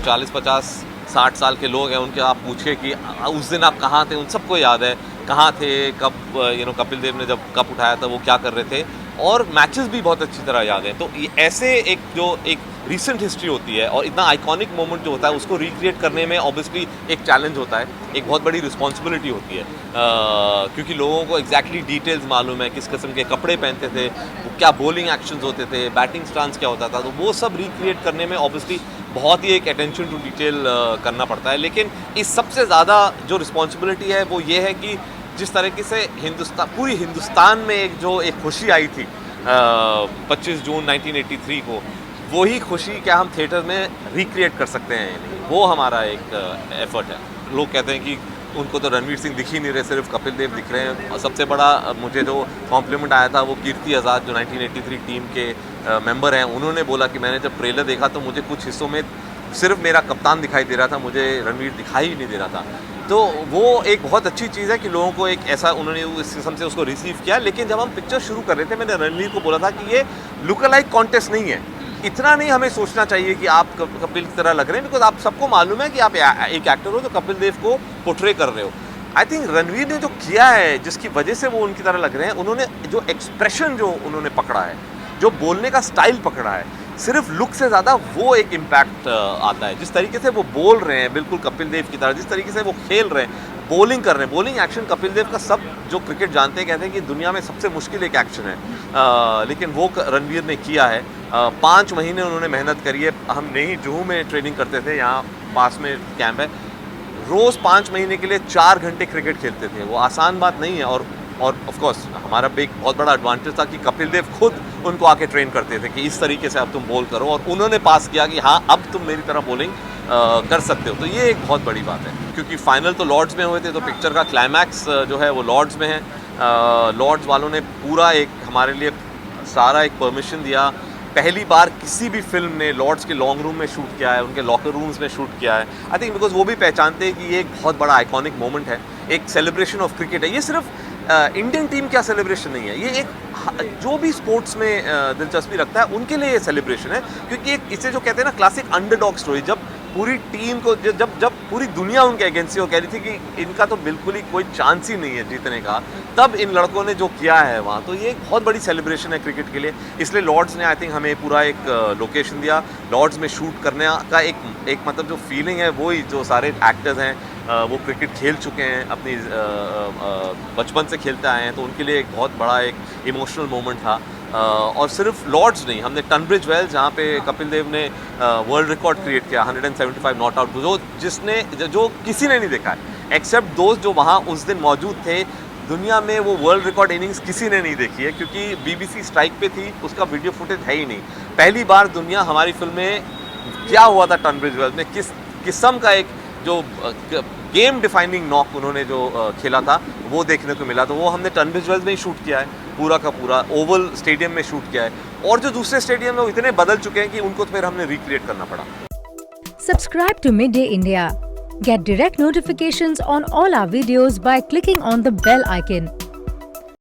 40-50-60 साल के लोग हैं, उनके आप पूछिए कि उस दिन आप कहाँ थे, उन सबको याद है कहाँ थे, कब कपिल देव ने जब कप उठाया था वो क्या कर रहे थे, और मैचेस भी बहुत अच्छी तरह याद हैं। तो ये ऐसे एक रीसेंट हिस्ट्री होती है और इतना आइकॉनिक मोमेंट जो होता है उसको रिक्रिएट करने में ऑब्वियसली एक चैलेंज होता है, एक बहुत बड़ी रिस्पॉन्सिबिलिटी होती है, क्योंकि लोगों को एग्जैक्टली डिटेल्स मालूम है, किस किस्म के कपड़े पहनते थे, वो क्या बॉलिंग एक्शंस होते थे, बैटिंग स्टांस क्या होता था, तो वो सब रिक्रिएट करने में ऑब्वियसली बहुत ही एक अटेंशन टू डिटेल करना पड़ता है। लेकिन इस सबसे ज़्यादा जो रिस्पॉन्सिबिलिटी है वो ये है कि जिस तरीके से पूरी हिंदुस्तान में एक खुशी आई थी 25 जून 1983 को, वही खुशी क्या हम थिएटर में रिक्रिएट कर सकते हैं या नहीं, वो हमारा एक एफर्ट है। लोग कहते हैं कि उनको तो रणवीर सिंह दिख ही नहीं रहे, सिर्फ कपिल देव दिख रहे हैं। और सबसे बड़ा मुझे जो कॉम्प्लीमेंट आया था वो कीर्ति आज़ाद जो 1983 टीम के मेंबर हैं, उन्होंने बोला कि मैंने जब ट्रेलर देखा तो मुझे कुछ हिस्सों में सिर्फ मेरा कप्तान दिखाई दे रहा था, मुझे रणवीर दिखाई ही नहीं दे रहा था। तो वो एक बहुत अच्छी चीज़ है कि लोगों को एक ऐसा उन्होंने इस किस्म से उसको रिसीव किया। लेकिन जब हम पिक्चर शुरू कर रहे थे मैंने रणवीर को बोला था कि ये लुक अलाइक कॉन्टेस्ट नहीं है, इतना नहीं हमें सोचना चाहिए कि आप कपिल की तरह लग रहे हैं, बिकॉज आप सबको मालूम है कि आप एक एक्टर हो जो कपिल देव को पोर्ट्रे कर रहे हो। आई थिंक रणवीर ने जो किया है जिसकी वजह से वो उनकी तरह लग रहे हैं, उन्होंने जो एक्सप्रेशन जो उन्होंने पकड़ा है, जो बोलने का स्टाइल पकड़ा है, सिर्फ लुक से ज़्यादा वो एक इम्पैक्ट आता है। जिस तरीके से वो बोल रहे हैं बिल्कुल कपिल देव की तरह, जिस तरीके से वो खेल रहे हैं, बॉलिंग कर रहे हैं, बॉलिंग एक्शन कपिल देव का सब जो क्रिकेट जानते हैं कहते हैं कि दुनिया में सबसे मुश्किल एक एक्शन है, लेकिन वो रणवीर ने किया है। 5 महीने उन्होंने मेहनत करी है। हम नहीं जुहू में ट्रेनिंग करते थे, यहाँ पास में कैंप है, रोज़ 5 महीने के लिए 4 घंटे क्रिकेट खेलते थे। वो आसान बात नहीं है। और ऑफ कोर्स हमारा भी एक बहुत बड़ा एडवांटेज था कि कपिल देव खुद उनको आके ट्रेन करते थे कि इस तरीके से अब तुम बॉल करो, और उन्होंने पास किया कि हाँ अब तुम मेरी तरह बॉलिंग कर सकते हो। तो ये एक बहुत बड़ी बात है, क्योंकि फाइनल तो लॉर्ड्स में हुए थे, तो पिक्चर का क्लाइमैक्स जो है वो लॉर्ड्स में है। लॉर्ड्स वालों ने पूरा एक हमारे लिए सारा एक परमिशन दिया। पहली बार किसी भी फिल्म ने लॉर्ड्स के लॉन्ग रूम में शूट किया है, उनके लॉकर रूम्स में शूट किया है। आई थिंक बिकॉज वो भी पहचानते हैं कि ये एक बहुत बड़ा आइकॉनिक मोमेंट है, एक सेलिब्रेशन ऑफ क्रिकेट है। ये सिर्फ इंडियन टीम का सेलिब्रेशन नहीं है, ये एक जो भी स्पोर्ट्स में दिलचस्पी रखता है उनके लिए ये सेलिब्रेशन है, क्योंकि एक इसे जो कहते हैं ना क्लासिक अंडरडॉग स्टोरी, जब पूरी टीम को जब पूरी दुनिया उनके अगेंस्ट हो कह रही थी कि इनका तो बिल्कुल ही कोई चांस ही नहीं है जीतने का, तब इन लड़कों ने जो किया है वहाँ, तो ये एक बहुत बड़ी सेलिब्रेशन है क्रिकेट के लिए। इसलिए लॉर्ड्स ने आई थिंक हमें पूरा एक लोकेशन दिया, लॉर्ड्स में शूट करने का एक मतलब जो फीलिंग है, वही जो सारे एक्टर्स हैं वो क्रिकेट खेल चुके हैं, अपनी बचपन से खेलते आए हैं, तो उनके लिए एक बहुत बड़ा एक इमोशनल मोमेंट था। और सिर्फ लॉर्ड्स नहीं, हमने टनब्रिज वेल्स जहाँ पे कपिल देव ने वर्ल्ड रिकॉर्ड क्रिएट किया 175 नॉट आउट, जो किसी ने नहीं देखा है एक्सेप्ट दोस्त जो वहाँ उस दिन मौजूद थे। दुनिया में वो वर्ल्ड रिकॉर्ड इनिंग्स किसी ने नहीं देखी है, क्योंकि BBC स्ट्राइक पे थी, उसका वीडियो फुटेज है ही नहीं। पहली बार दुनिया हमारी फिल्म में क्या हुआ था टनब्रिज वेल्स में, किस किस्म का एक जो गेम डिफाइनिंग नॉक उन्होंने जो खेला था वो देखने को मिला। तो वो हमने टनब्रिज वेल्स में ही शूट किया है, पूरा का पूरा ओवल स्टेडियम में शूट किया है, और जो दूसरे स्टेडियम में वो इतने बदल चुके हैं कि उनको तो फिर हमने रिक्रिएट करना पड़ा। Subscribe to Midday India. Get direct notifications on all our videos by clicking on the bell icon.